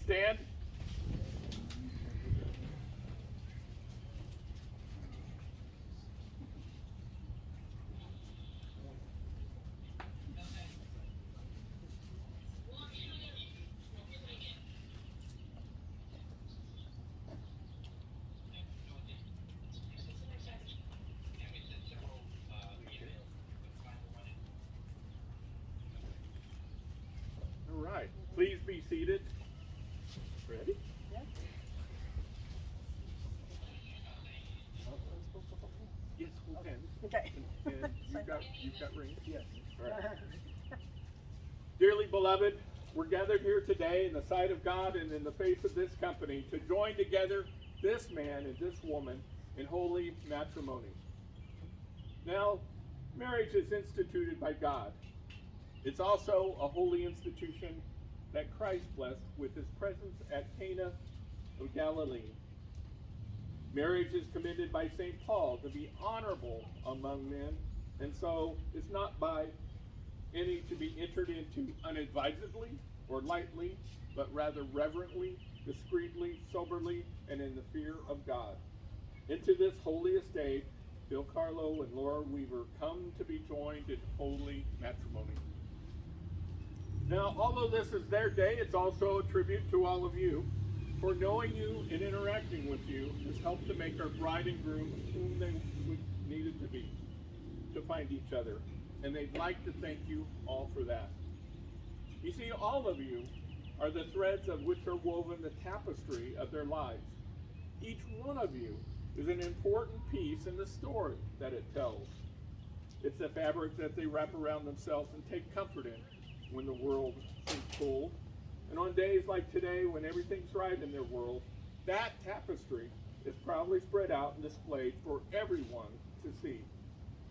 stand? All right, please be seated. Ready? Yeah. Yes, we can. Okay. And you've got rings? Yes. All right. Dearly beloved, we're gathered here today in the sight of God and in the face of this company to join together this man and this woman in holy matrimony. Now, marriage is instituted by God. It's also a holy institution that Christ blessed with his presence at Cana of Galilee. Marriage is commended by St. Paul to be honorable among men, and so it's not by any to be entered into unadvisedly or lightly, but rather reverently, discreetly, soberly, and in the fear of God. Into this holy estate, Bill Carlo and Laura Weaver come to be joined in holy matrimony. Now, although this is their day, it's also a tribute to all of you, for knowing you and interacting with you has helped to make our bride and groom whom they needed to be, to find each other. And they'd like to thank you all for that. You see, all of you are the threads of which are woven the tapestry of their lives. Each one of you is an important piece in the story that it tells. It's the fabric that they wrap around themselves and take comfort in when the world seems cold. And on days like today, when everything's right in their world, that tapestry is proudly spread out and displayed for everyone to see,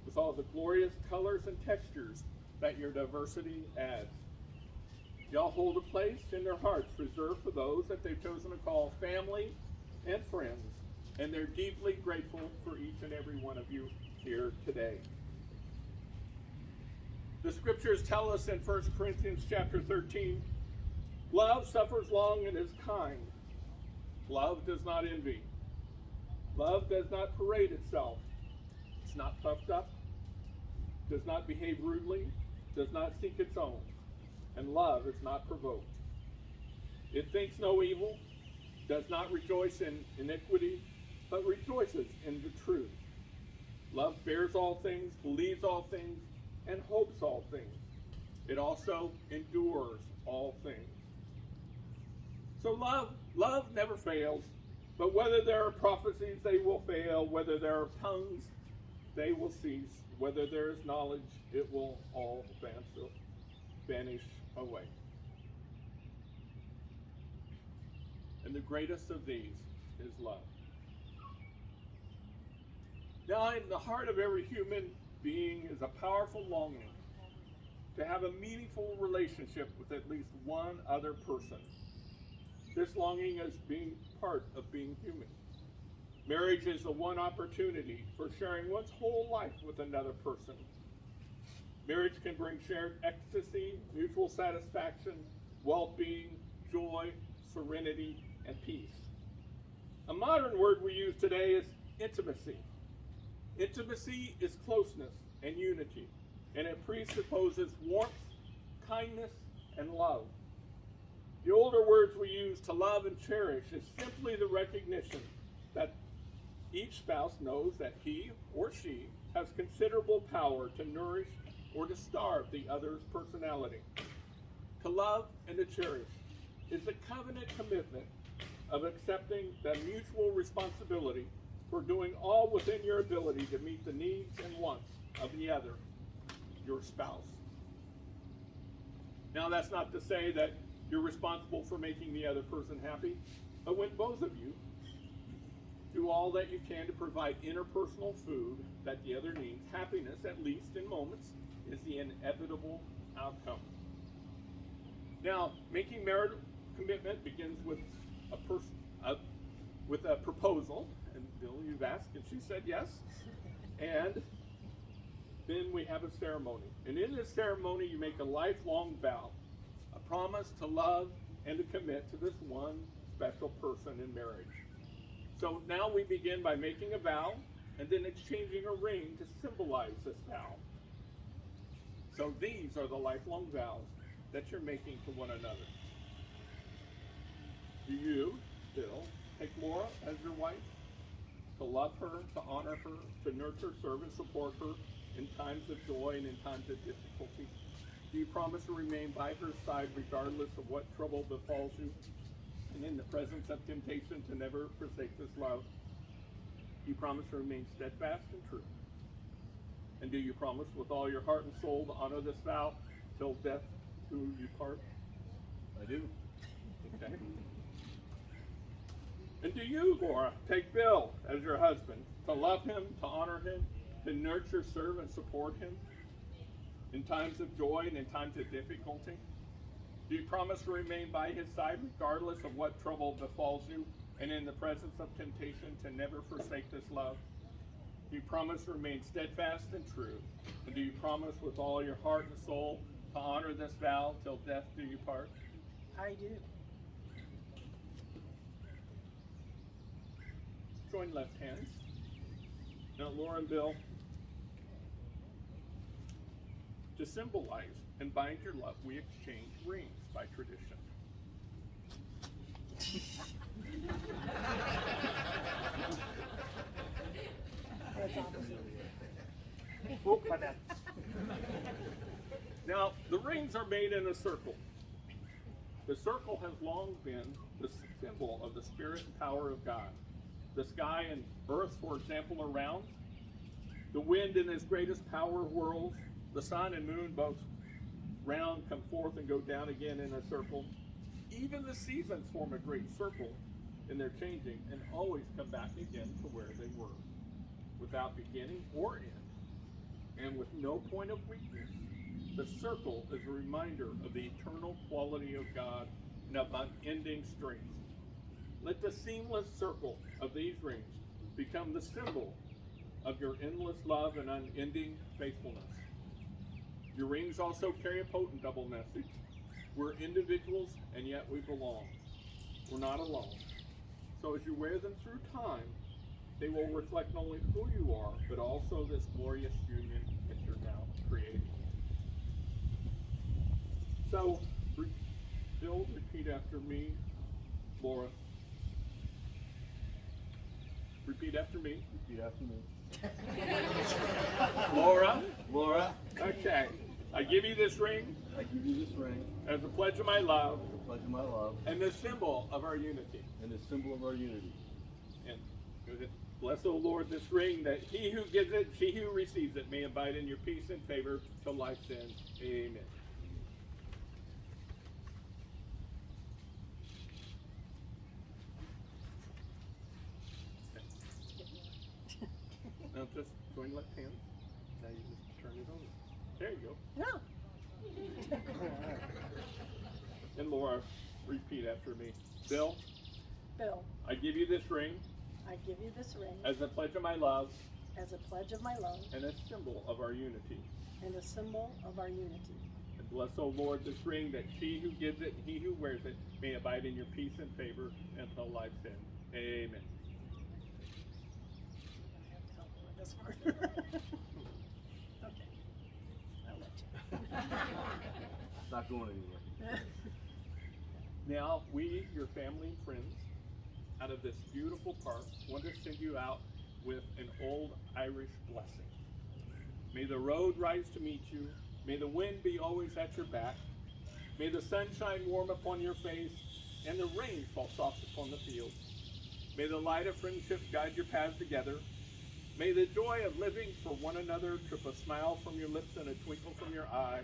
with all the glorious colors and textures that your diversity adds. Y'all hold a place in their hearts reserved for those that they've chosen to call family and friends, and they're deeply grateful for each and every one of you here today. The scriptures tell us in 1 Corinthians chapter 13, love suffers long and is kind. Love does not envy. Love does not parade itself. It's not puffed up, does not behave rudely, does not seek its own, and love is not provoked. It thinks no evil, does not rejoice in iniquity, but rejoices in the truth. Love bears all things, believes all things, and hopes all things. It also endures all things. So love never fails, but whether there are prophecies, they will fail. Whether there are tongues, they will cease. Whether there is knowledge, it will all vanish away. And the greatest of these is love. Now, in the heart of every human being is a powerful longing to have a meaningful relationship with at least one other person. This longing is being part of being human. Marriage is the one opportunity for sharing one's whole life with another person. Marriage can bring shared ecstasy, mutual satisfaction, well-being, joy, serenity, and peace. A modern word we use today is intimacy. Intimacy is closeness and unity, and it presupposes warmth, kindness, and love. The older words we use to love and cherish is simply the recognition that each spouse knows that he or she has considerable power to nourish or to starve the other's personality. To love and to cherish is the covenant commitment of accepting the mutual responsibility for doing all within your ability to meet the needs and wants of the other, your spouse. Now, that's not to say that you're responsible for making the other person happy, but when both of you do all that you can to provide interpersonal food that the other needs, happiness, at least in moments, is the inevitable outcome. Now, making marital commitment begins with a proposal, and Bill, you've asked, and she said yes, and then we have a ceremony. And in this ceremony, you make a lifelong vow, a promise to love and to commit to this one special person in marriage. So now we begin by making a vow and then exchanging a ring to symbolize this vow. So these are the lifelong vows that you're making to one another. Do you, Bill, take Laura as your wife? To love her, to honor her, to nurture, serve, and support her in times of joy and in times of difficulty? Do you promise to remain by her side regardless of what trouble befalls you, and in the presence of temptation to never forsake this love? Do you promise to remain steadfast and true? And do you promise with all your heart and soul to honor this vow till death do you part? I do. Okay. And do you, Laura, take Bill as your husband, to love him, to honor him, to nurture, serve, and support him in times of joy and in times of difficulty? Do you promise to remain by his side regardless of what trouble befalls you, and in the presence of temptation to never forsake this love? Do you promise to remain steadfast and true? And do you promise with all your heart and soul to honor this vow till death do you part? I do. Join left hands. Now, Laura and Bill, to symbolize and bind your love, we exchange rings by tradition. Now, the rings are made in a circle. The circle has long been the symbol of the spirit and power of God. The sky and earth, for example, are round. The wind in its greatest power whirls. The sun and moon, both round, come forth and go down again in a circle. Even the seasons form a great circle in their changing and always come back again to where they were, without beginning or end, and with no point of weakness. The circle is a reminder of the eternal quality of God and of unending strength. Let the seamless circle of these rings become the symbol of your endless love and unending faithfulness. Your rings also carry a potent double message. We're individuals and yet we belong. We're not alone. So as you wear them through time, they will reflect not only who you are, but also this glorious union that you're now creating. So, Bill, repeat after me. Laura. Repeat after me. Repeat after me. Laura. Laura, Okay. I give you this ring I give you this ring as a pledge of my love as a pledge of my love and the symbol of our unity. and a symbol of our unity. And bless, O Lord, this ring, that he who gives it, she who receives it, may abide in your peace and favor till life's end. Amen. Now just join left hand. Now you just turn it over. There you go. No. And Laura, repeat after me. Bill, Bill, I give you this ring I give you this ring as a pledge of my love as a pledge of my love and a symbol of our unity. and a symbol of our unity. And bless, O Lord, this ring, that she who gives it, he who wears it, may abide in your peace and favor until life's end. Amen. This part. Okay. I'll let you. It's not going anywhere. Now, we, your family and friends, out of this beautiful park, want to send you out with an old Irish blessing. May the road rise to meet you. May the wind be always at your back. May the sun shine warm upon your face and the rain fall soft upon the fields. May the light of friendship guide your paths together. May the joy of living for one another trip a smile from your lips and a twinkle from your eye.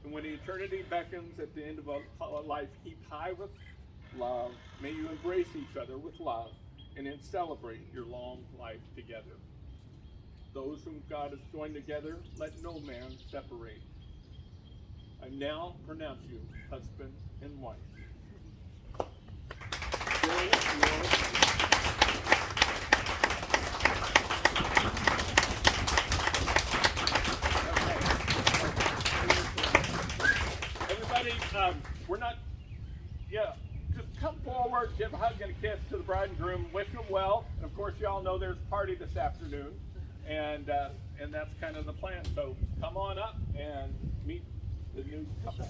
And when eternity beckons at the end of a life heaped high with love, may you embrace each other with love and then celebrate your long life together. Those whom God has joined together, let no man separate. I now pronounce you husband and wife. Everybody, we're not yeah, just come forward, give a hug and a kiss to the bride and groom, wish them well. And of course, you all know there's a party this afternoon, and that's kind of the plan. So come on up and meet the new couple.